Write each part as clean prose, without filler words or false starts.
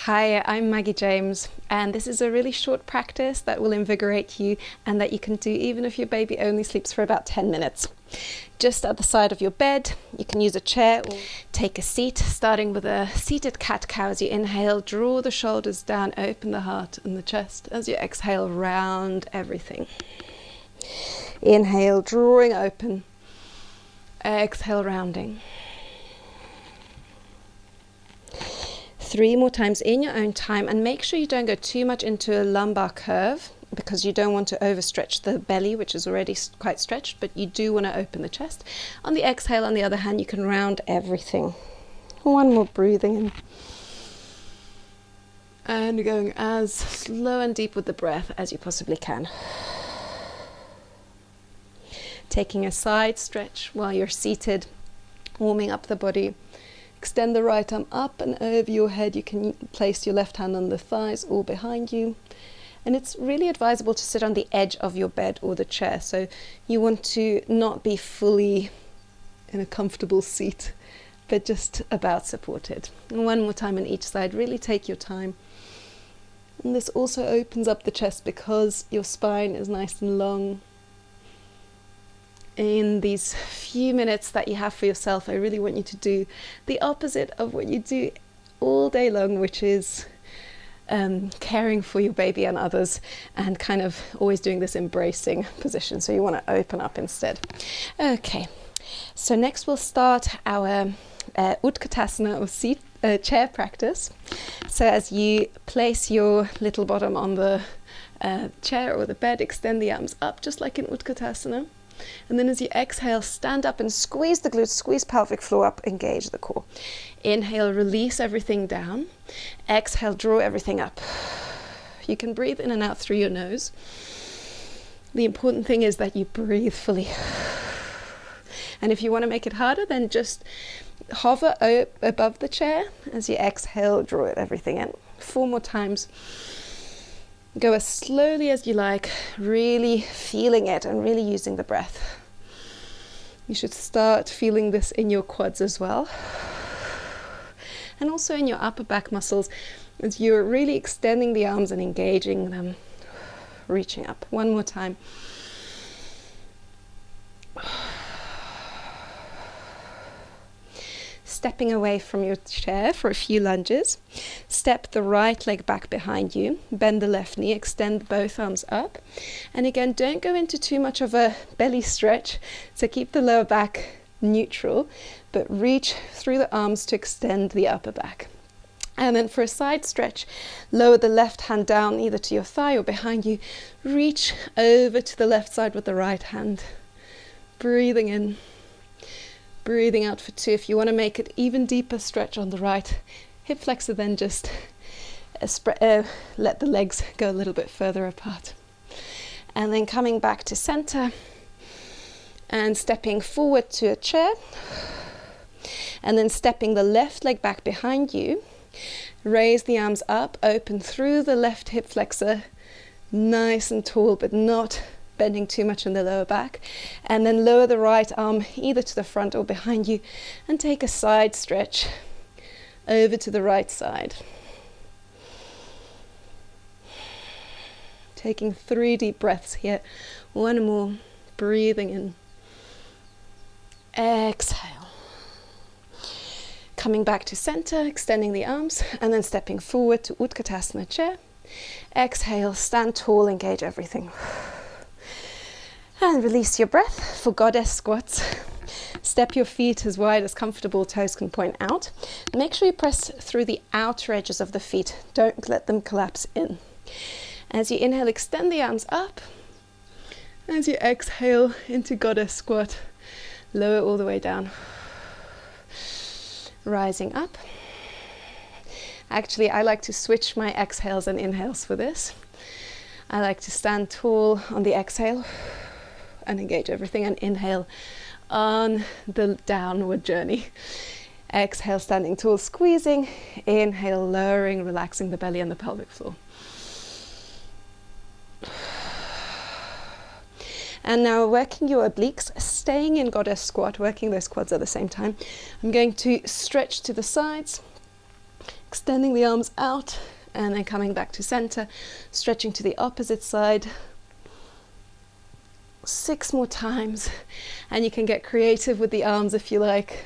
Hi, I'm Maggie James, and this is a really short practice that will invigorate you and that you can do even if your baby only sleeps for about 10 minutes. Just at the side of your bed, you can use a chair or take a seat, starting with a seated cat-cow. As you inhale, draw the shoulders down, open the heart and the chest. As you exhale, round everything. Inhale, drawing open. Exhale, rounding. 3 more times in your own time, and make sure you don't go too much into a lumbar curve because you don't want to overstretch the belly, which is already quite stretched, but you do want to open the chest. On the exhale, on the other hand, you can round everything. One more breathing in. And going as slow and deep with the breath as you possibly can. Taking a side stretch while you're seated, warming up the body. Extend the right arm up and over your head. You can place your left hand on the thighs or behind you. And it's really advisable to sit on the edge of your bed or the chair. So you want to not be fully in a comfortable seat, but just about supported. And one more time on each side. Really take your time. And this also opens up the chest because your spine is nice and long. In these few minutes that you have for yourself, I really want you to do the opposite of what you do all day long, which is caring for your baby and others, and kind of always doing this embracing position. So you want to open up instead. Okay, so next we'll start our Utkatasana or seat chair practice. So as you place your little bottom on the chair or the bed, extend the arms up just like in Utkatasana. And then as you exhale, stand up and squeeze the glutes, squeeze pelvic floor up, engage the core. Inhale, release everything down. Exhale, draw everything up. You can breathe in and out through your nose. The important thing is that you breathe fully. And if you want to make it harder, then just hover above the chair. As you exhale, draw everything in. 4 more times. Go as slowly as you like, really feeling it and really using the breath. You should start feeling this in your quads as well. And also in your upper back muscles as you're really extending the arms and engaging them, reaching up. 1 more time. Stepping away from your chair for a few lunges. Step the right leg back behind you. Bend the left knee. Extend both arms up. And again, don't go into too much of a belly stretch. So keep the lower back neutral, but reach through the arms to extend the upper back. And then for a side stretch, lower the left hand down either to your thigh or behind you. Reach over to the left side with the right hand. Breathing in. Breathing out for 2. If you want to make it even deeper, stretch on the right hip flexor, then just let the legs go a little bit further apart. And then coming back to center and stepping forward to a chair. And then stepping the left leg back behind you. Raise the arms up, open through the left hip flexor, nice and tall, but not bending too much in the lower back, and then lower the right arm either to the front or behind you and take a side stretch over to the right side. Taking 3 deep breaths here. 1 more, breathing in. Exhale. Coming back to center, extending the arms, and then stepping forward to Utkatasana chair. Exhale, stand tall, engage everything. And release your breath for goddess squats. Step your feet as wide as comfortable, toes can point out. Make sure you press through the outer edges of the feet. Don't let them collapse in. As you inhale, extend the arms up. As you exhale into goddess squat, lower all the way down. Rising up. Actually, I like to switch my exhales and inhales for this. I like to stand tall on the exhale and engage everything, and inhale on the downward journey. Exhale, standing tall, squeezing. Inhale, lowering, relaxing the belly and the pelvic floor. And now working your obliques, staying in goddess squat, working those quads at the same time. I'm going to stretch to the sides, extending the arms out and then coming back to center, stretching to the opposite side. 6 more times, and you can get creative with the arms if you like,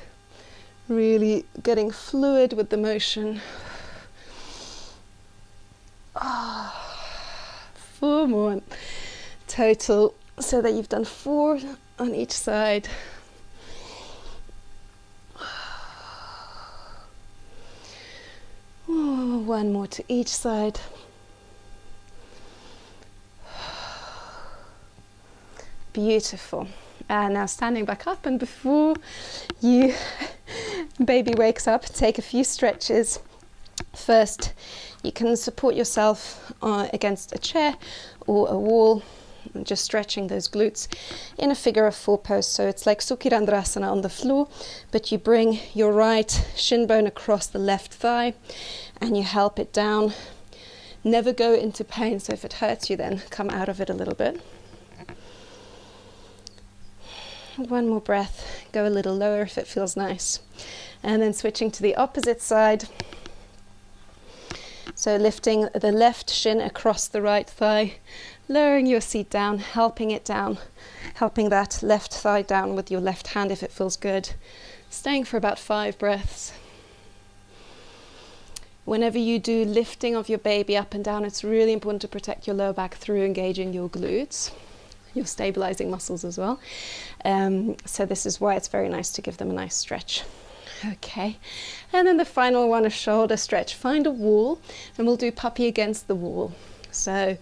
really getting fluid with the motion. 4 more total, so that you've done 4 on each side. Oh, 1 more to each side. Beautiful. And now standing back up, and before you baby wakes up, take a few stretches. First, you can support yourself against a chair or a wall, just stretching those glutes in a figure of 4 pose. So it's like Sukhirandrasana on the floor, but you bring your right shin bone across the left thigh and you help it down. Never go into pain, so if it hurts you, then come out of it a little bit. 1 more breath, go a little lower if it feels nice. And then switching to the opposite side. So lifting the left shin across the right thigh, lowering your seat down, helping it down, helping that left thigh down with your left hand if it feels good. Staying for about 5 breaths. Whenever you do lifting of your baby up and down, it's really important to protect your lower back through engaging your glutes, your stabilizing muscles as well. So this is why it's very nice to give them a nice stretch. Okay, and then the final one, a shoulder stretch. Find a wall and we'll do puppy against the wall. So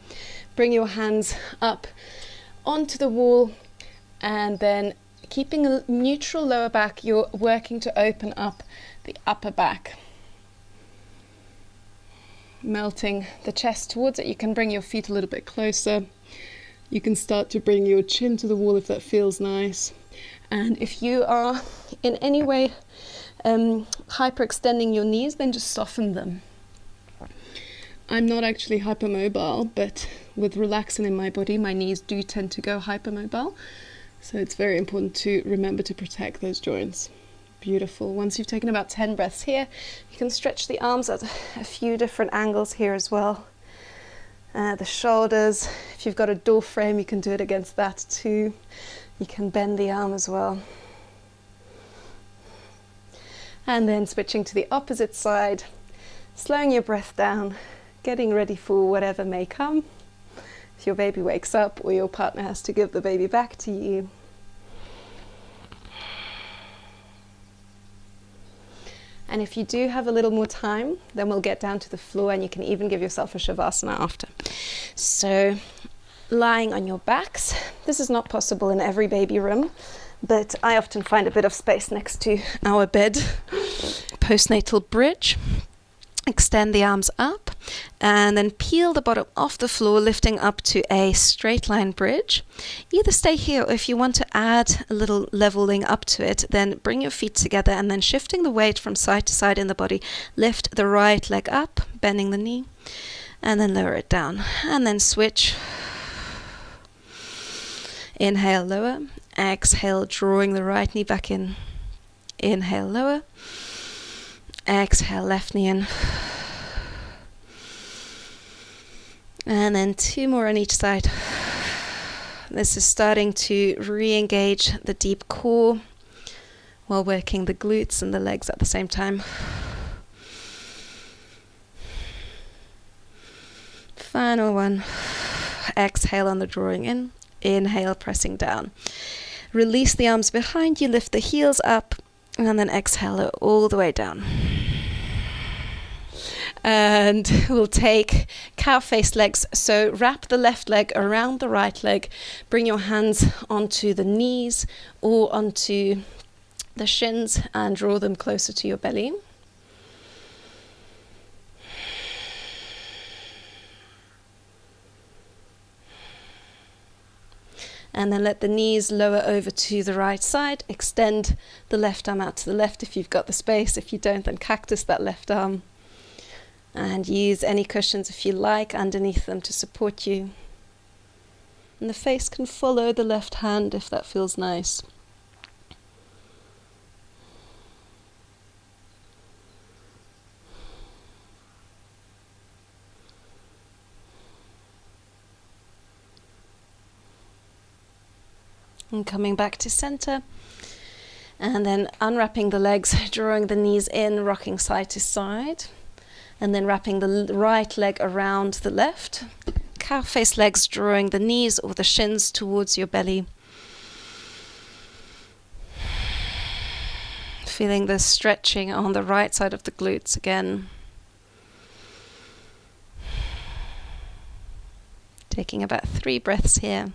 bring your hands up onto the wall, and then keeping a neutral lower back, you're working to open up the upper back. Melting the chest towards it. You can bring your feet a little bit closer. You can start to bring your chin to the wall if that feels nice. And if you are in any way hyperextending your knees, then just soften them. I'm not actually hypermobile, but with relaxing in my body, my knees do tend to go hypermobile. So it's very important to remember to protect those joints. Beautiful. Once you've taken about 10 breaths here, you can stretch the arms at a few different angles here as well. The shoulders, if you've got a door frame, you can do it against that too. You can bend the arm as well. And then switching to the opposite side, slowing your breath down, getting ready for whatever may come. If your baby wakes up or your partner has to give the baby back to you. And if you do have a little more time, then we'll get down to the floor, and you can even give yourself a shavasana after. So lying on your backs. This is not possible in every baby room, but I often find a bit of space next to our bed. Postnatal bridge. Extend the arms up and then peel the bottom off the floor, lifting up to a straight line bridge. Either stay here, or if you want to add a little leveling up to it, then bring your feet together and then shifting the weight from side to side in the body. Lift the right leg up, bending the knee, and then lower it down. And then switch. Inhale, lower. Exhale, drawing the right knee back in. Inhale, lower. Exhale, left knee in. And then 2 more on each side. This is starting to re-engage the deep core while working the glutes and the legs at the same time. Final one. Exhale on the drawing in. Inhale, pressing down. Release the arms behind you, lift the heels up, and then exhale it all the way down. And we'll take cow face legs. So wrap the left leg around the right leg. Bring your hands onto the knees or onto the shins and draw them closer to your belly. And then let the knees lower over to the right side. Extend the left arm out to the left if you've got the space. If you don't, then cactus that left arm. And use any cushions if you like underneath them to support you. And the face can follow the left hand if that feels nice. And coming back to center. And then unwrapping the legs, drawing the knees in, rocking side to side. And then wrapping the right leg around the left. Cow face legs, drawing the knees or the shins towards your belly. Feeling the stretching on the right side of the glutes again. Taking about 3 breaths here.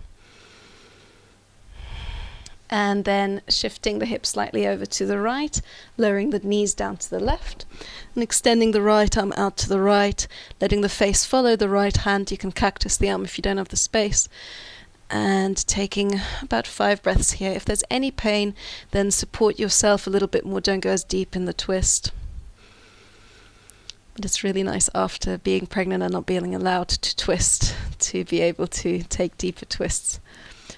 And then shifting the hips slightly over to the right, lowering the knees down to the left, and extending the right arm out to the right, letting the face follow the right hand. You can cactus the arm if you don't have the space. And taking about 5 breaths here. If there's any pain, then support yourself a little bit more. Don't go as deep in the twist. But it's really nice after being pregnant and not being allowed to twist, to be able to take deeper twists.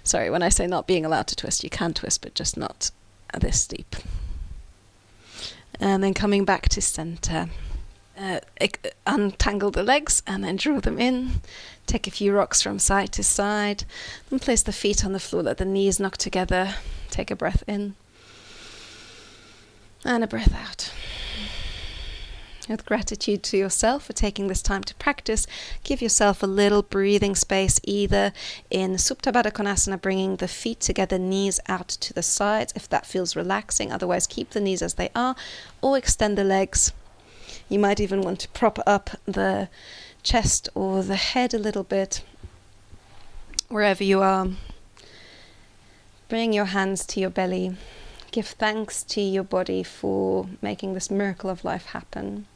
Sorry, when I say not being allowed to twist, you can twist, but just not this deep. And then coming back to center. Untangle the legs and then draw them in. Take a few rocks from side to side. Then place the feet on the floor, let the knees knock together. Take a breath in. And a breath out. With gratitude to yourself for taking this time to practice, give yourself a little breathing space, either in Supta Baddha Konasana, bringing the feet together, knees out to the sides, if that feels relaxing. Otherwise, keep the knees as they are, or extend the legs. You might even want to prop up the chest or the head a little bit, wherever you are. Bring your hands to your belly. Give thanks to your body for making this miracle of life happen,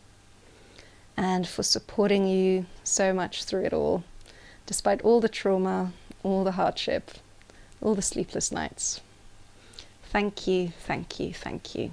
and for supporting you so much through it all, despite all the trauma, all the hardship, all the sleepless nights. Thank you, thank you, thank you.